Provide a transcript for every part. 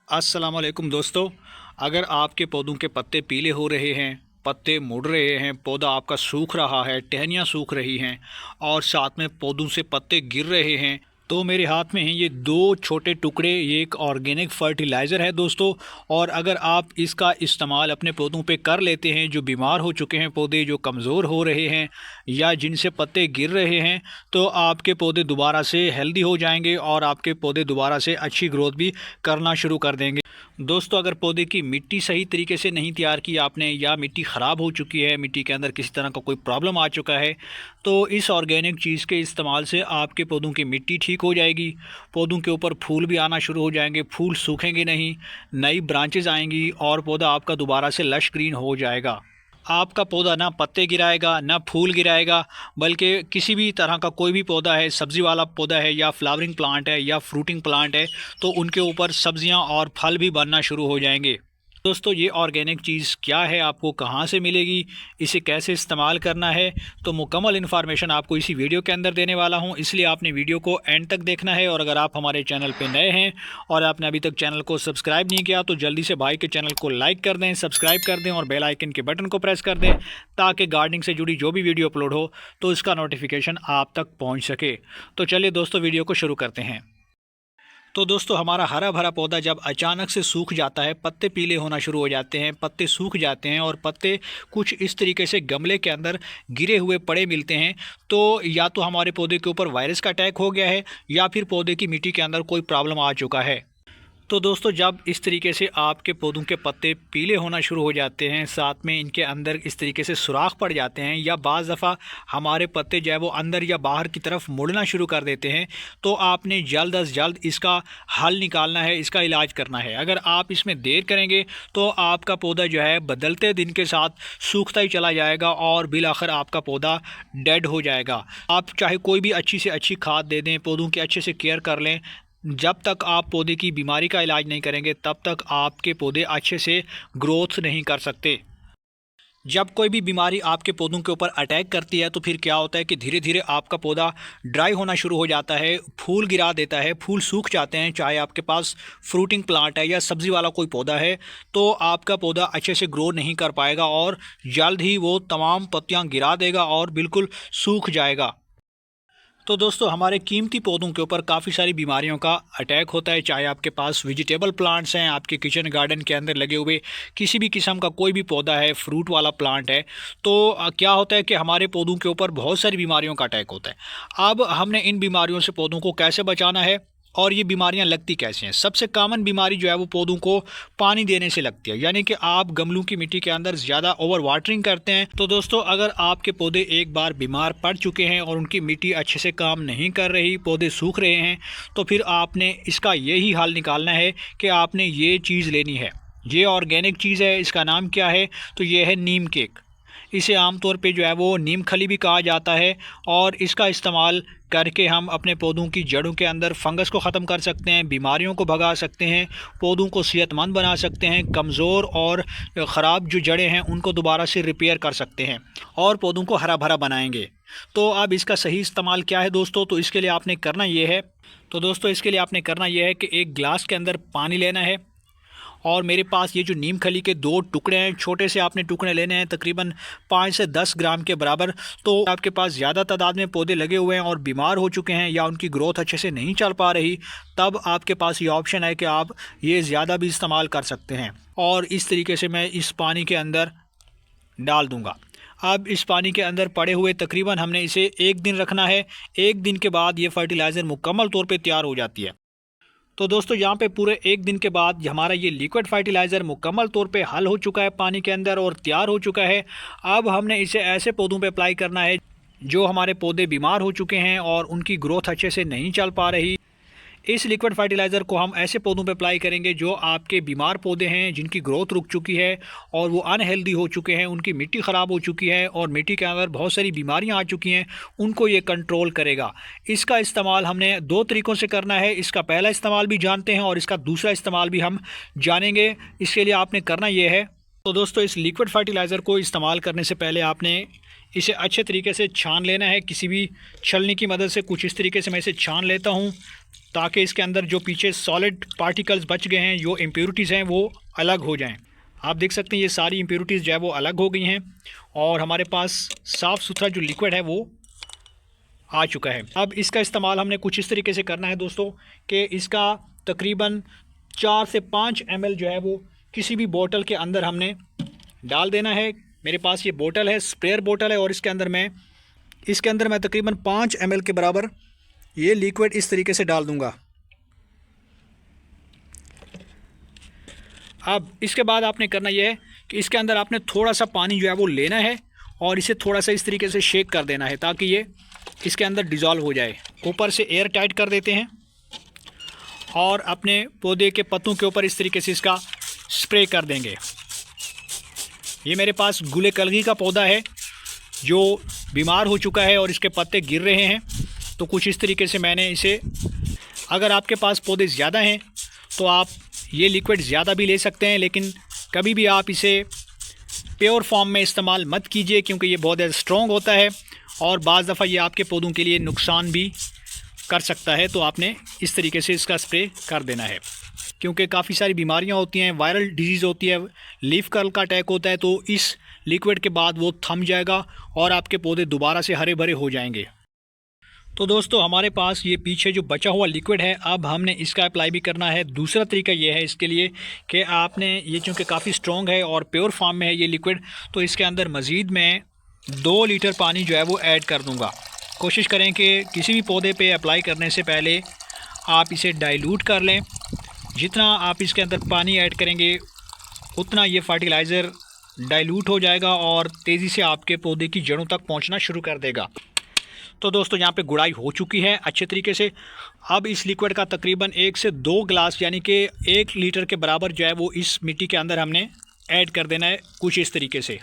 अस्सलाम वालेकुम दोस्तों। अगर आपके पौधों के पत्ते पीले हो रहे हैं, पत्ते मुड़ रहे हैं, पौधा आपका सूख रहा है, टहनियाँ सूख रही हैं और साथ में पौधों से पत्ते गिर रहे हैं, तो मेरे हाथ में हैं ये दो छोटे टुकड़े। ये एक ऑर्गेनिक फर्टिलाइज़र है दोस्तों। और अगर आप इसका इस्तेमाल अपने पौधों पे कर लेते हैं, जो बीमार हो चुके हैं पौधे, जो कमज़ोर हो रहे हैं या जिनसे पत्ते गिर रहे हैं, तो आपके पौधे दोबारा से हेल्दी हो जाएंगे और आपके पौधे दोबारा से अच्छी ग्रोथ भी करना शुरू कर देंगे। दोस्तों, अगर पौधे की मिट्टी सही तरीके से नहीं तैयार की आपने, या मिट्टी ख़राब हो चुकी है, मिट्टी के अंदर किसी तरह का कोई प्रॉब्लम आ चुका है, तो इस ऑर्गेनिक चीज़ के इस्तेमाल से आपके पौधों की मिट्टी ठीक हो जाएगी। पौधों के ऊपर फूल भी आना शुरू हो जाएंगे, फूल सूखेंगे नहीं, नई ब्रांचेज आएंगी और पौधा आपका दोबारा से लश ग्रीन हो जाएगा। आपका पौधा ना पत्ते गिराएगा, ना फूल गिराएगा, बल्कि किसी भी तरह का कोई भी पौधा है, सब्ज़ी वाला पौधा है या फ्लावरिंग प्लांट है या फ्रूटिंग प्लांट है, तो उनके ऊपर सब्जियां और फल भी बनना शुरू हो जाएंगे। दोस्तों, ये ऑर्गेनिक चीज़ क्या है, आपको कहाँ से मिलेगी, इसे कैसे इस्तेमाल करना है, तो मुकम्मल इन्फॉर्मेशन आपको इसी वीडियो के अंदर देने वाला हूँ, इसलिए आपने वीडियो को एंड तक देखना है। और अगर आप हमारे चैनल पे नए हैं और आपने अभी तक चैनल को सब्सक्राइब नहीं किया, तो जल्दी से भाई के चैनल को लाइक कर दें, सब्सक्राइब कर दें और बेल आइकन के बटन को प्रेस कर दें, ताकि गार्डनिंग से जुड़ी जो भी वीडियो अपलोड हो तो इसका नोटिफिकेशन आप तक पहुँच सके। तो चलिए दोस्तों, वीडियो को शुरू करते हैं। तो दोस्तों, हमारा हरा भरा पौधा जब अचानक से सूख जाता है, पत्ते पीले होना शुरू हो जाते हैं, पत्ते सूख जाते हैं और पत्ते कुछ इस तरीके से गमले के अंदर गिरे हुए पड़े मिलते हैं, तो या तो हमारे पौधे के ऊपर वायरस का अटैक हो गया है या फिर पौधे की मिट्टी के अंदर कोई प्रॉब्लम आ चुका है। तो दोस्तों, जब इस तरीके से आपके पौधों के पत्ते पीले होना शुरू हो जाते हैं, साथ में इनके अंदर इस तरीके से सुराख पड़ जाते हैं, या बाज़ दफ़ा हमारे पत्ते जो है वो अंदर या बाहर की तरफ मुड़ना शुरू कर देते हैं, तो आपने जल्द अज जल्द इसका हल निकालना है, इसका इलाज करना है। अगर आप इसमें देर करेंगे तो आपका पौधा जो है बदलते दिन के साथ सूखता ही चला जाएगा और बिल आखिर आपका पौधा डेड हो जाएगा। आप चाहे कोई भी अच्छी से अच्छी खाद दे दें, पौधों की अच्छे से केयर कर लें, जब तक आप पौधे की बीमारी का इलाज नहीं करेंगे तब तक आपके पौधे अच्छे से ग्रोथ नहीं कर सकते। जब कोई भी बीमारी आपके पौधों के ऊपर अटैक करती है, तो फिर क्या होता है कि धीरे धीरे आपका पौधा ड्राई होना शुरू हो जाता है, फूल गिरा देता है, फूल सूख जाते हैं। चाहे आपके पास फ्रूटिंग प्लांट है या सब्ज़ी वाला कोई पौधा है, तो आपका पौधा अच्छे से ग्रो नहीं कर पाएगा और जल्द ही वो तमाम पत्तियाँ गिरा देगा और बिल्कुल सूख जाएगा। तो दोस्तों, हमारे कीमती पौधों के ऊपर काफ़ी सारी बीमारियों का अटैक होता है। चाहे आपके पास वेजिटेबल प्लांट्स हैं, आपके किचन गार्डन के अंदर लगे हुए किसी भी किस्म का कोई भी पौधा है, फ्रूट वाला प्लांट है, तो क्या होता है कि हमारे पौधों के ऊपर बहुत सारी बीमारियों का अटैक होता है। अब हमने इन बीमारियों से पौधों को कैसे बचाना है और ये बीमारियां लगती कैसे हैं। सबसे कॉमन बीमारी जो है वो पौधों को पानी देने से लगती है, यानी कि आप गमलों की मिट्टी के अंदर ज़्यादा ओवर वाटरिंग करते हैं। तो दोस्तों, अगर आपके पौधे एक बार बीमार पड़ चुके हैं और उनकी मिट्टी अच्छे से काम नहीं कर रही, पौधे सूख रहे हैं, तो फिर आपने इसका यही हल निकालना है कि आपने ये चीज़ लेनी है। ये ऑर्गेनिक चीज़ है, इसका नाम क्या है, तो ये है नीम केक। इसे आमतौर पे जो है वो नीम खली भी कहा जाता है, और इसका इस्तेमाल करके हम अपने पौधों की जड़ों के अंदर फंगस को ख़त्म कर सकते हैं, बीमारियों को भगा सकते हैं, पौधों को सेहतमंद बना सकते हैं, कमज़ोर और ख़राब जो जड़ें हैं उनको दोबारा से रिपेयर कर सकते हैं और पौधों को हरा भरा बनाएंगे। तो अब इसका सही इस्तेमाल क्या है दोस्तों, तो इसके लिए आपने करना ये है कि एक गिलास के अंदर पानी लेना है, और मेरे पास ये जो नीम खली के दो टुकड़े हैं, छोटे से आपने टुकड़े लेने हैं, तकरीबन 5 से 10 ग्राम के बराबर। तो आपके पास ज़्यादा तादाद में पौधे लगे हुए हैं और बीमार हो चुके हैं या उनकी ग्रोथ अच्छे से नहीं चल पा रही, तब आपके पास ये ऑप्शन है कि आप ये ज़्यादा भी इस्तेमाल कर सकते हैं। और इस तरीके से मैं इस पानी के अंदर डाल दूँगा। अब इस पानी के अंदर पड़े हुए तकरीबन हमने इसे 1 दिन रखना है। 1 दिन के बाद ये फर्टिलाइज़र मुकम्मल तौर पर तैयार हो जाती है। तो दोस्तों, यहाँ पे पूरे 1 दिन के बाद हमारा ये लिक्विड फर्टिलाइज़र मुकम्मल तौर पे हल हो चुका है पानी के अंदर और तैयार हो चुका है। अब हमने इसे ऐसे पौधों पे अप्लाई करना है जो हमारे पौधे बीमार हो चुके हैं और उनकी ग्रोथ अच्छे से नहीं चल पा रही। इस लिक्विड फर्टिलाइज़र को हम ऐसे पौधों पे अप्लाई करेंगे जो आपके बीमार पौधे हैं, जिनकी ग्रोथ रुक चुकी है और वो अनहेल्दी हो चुके हैं, उनकी मिट्टी ख़राब हो चुकी है और मिट्टी के अंदर बहुत सारी बीमारियां आ चुकी हैं, उनको ये कंट्रोल करेगा। इसका इस्तेमाल हमने 2 तरीक़ों से करना है। इसका पहला इस्तेमाल भी जानते हैं और इसका दूसरा इस्तेमाल भी हम जानेंगे। इसके लिए आपने करना ये है तो दोस्तों इस लिक्विड फर्टिलाइज़र को इस्तेमाल करने से पहले आपने इसे अच्छे तरीके से छान लेना है। किसी भी छलनी की मदद से कुछ इस तरीके से मैं इसे छान लेता हूँ, ताकि इसके अंदर जो पीछे सॉलिड पार्टिकल्स बच गए हैं, जो इम्प्योरिटीज़ हैं, वो अलग हो जाएं। आप देख सकते हैं ये सारी इम्प्योरिटीज़ जो है वो अलग हो गई हैं और हमारे पास साफ़ सुथरा जो लिक्विड है वो आ चुका है। अब इसका इस्तेमाल हमने कुछ इस तरीके से करना है दोस्तों कि इसका तकरीबन 4 से 5 ml जो है वो किसी भी बोतल के अंदर हमने डाल देना है। मेरे पास ये बोतल है, स्प्रेयर बोतल है, और इसके अंदर मैं तकरीबन 5 ml के बराबर ये लिक्विड इस तरीके से डाल दूंगा। अब इसके बाद आपने करना यह है कि इसके अंदर आपने थोड़ा सा पानी जो है वो लेना है और इसे थोड़ा सा इस तरीके से शेक कर देना है, ताकि ये इसके अंदर डिज़ोल्व हो जाए। ऊपर से एयर टाइट कर देते हैं और अपने पौधे के पत्तों के ऊपर इस तरीके से इसका स्प्रे कर देंगे। ये मेरे पास गुले कलगी का पौधा है जो बीमार हो चुका है और इसके पत्ते गिर रहे हैं, तो कुछ इस तरीके से मैंने इसे, अगर आपके पास पौधे ज़्यादा हैं तो आप ये लिक्विड ज़्यादा भी ले सकते हैं, लेकिन कभी भी आप इसे प्योर फॉर्म में इस्तेमाल मत कीजिए, क्योंकि ये बहुत ज़्यादा स्ट्रॉन्ग होता है और बाज़ दफ़ा ये आपके पौधों के लिए नुकसान भी कर सकता है। तो आपने इस तरीके से इसका स्प्रे कर देना है, क्योंकि काफ़ी सारी बीमारियां होती हैं, वायरल डिजीज़ होती है, लीफ कर्ल का अटैक होता है, तो इस लिक्विड के बाद वो थम जाएगा और आपके पौधे दोबारा से हरे भरे हो जाएंगे। तो दोस्तों हमारे पास ये पीछे जो बचा हुआ लिक्विड है, अब हमने इसका अप्लाई भी करना है। दूसरा तरीका ये है इसके लिए कि आपने ये, चूँकि काफ़ी स्ट्रॉन्ग है और प्योर फॉर्म में है ये लिक्विड, तो इसके अंदर मज़ीद मैं 2 लीटर पानी जो है वो ऐड कर दूँगा। कोशिश करें कि किसी भी पौधे पे अप्लाई करने से पहले आप इसे डाइल्यूट कर लें। जितना आप इसके अंदर पानी ऐड करेंगे उतना ये फर्टिलाइज़र डाइल्यूट हो जाएगा और तेज़ी से आपके पौधे की जड़ों तक पहुंचना शुरू कर देगा। तो दोस्तों यहाँ पे गुड़ाई हो चुकी है अच्छे तरीके से। अब इस लिक्विड का तकरीबन 1 से 2 गिलास यानी कि 1 लीटर के बराबर जो है वो इस मिट्टी के अंदर हमने ऐड कर देना है, कुछ इस तरीके से।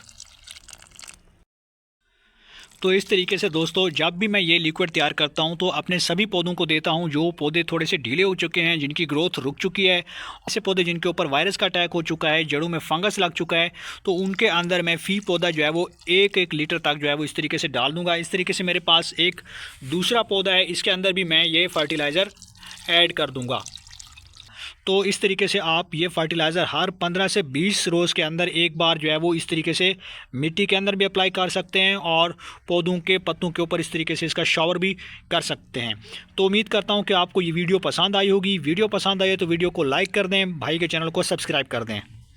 तो इस तरीके से दोस्तों जब भी मैं ये लिक्विड तैयार करता हूँ तो अपने सभी पौधों को देता हूँ जो पौधे थोड़े से ढीले हो चुके हैं, जिनकी ग्रोथ रुक चुकी है, ऐसे पौधे जिनके ऊपर वायरस का अटैक हो चुका है, जड़ों में फंगस लग चुका है, तो उनके अंदर मैं फ़ी पौधा जो है वो 1-1 लीटर तक जो है वो इस तरीके से डाल दूँगा। इस तरीके से मेरे पास एक दूसरा पौधा है, इसके अंदर भी मैं ये फर्टिलाइज़र ऐड कर दूँगा। तो इस तरीके से आप ये फर्टिलाइज़र हर 15 से 20 रोज़ के अंदर एक बार जो है वो इस तरीके से मिट्टी के अंदर भी अप्लाई कर सकते हैं और पौधों के पत्तों के ऊपर इस तरीके से इसका शावर भी कर सकते हैं। तो उम्मीद करता हूँ कि आपको ये वीडियो पसंद आई होगी। वीडियो पसंद आई है तो वीडियो को लाइक कर दें, भाई के चैनल को सब्सक्राइब कर दें।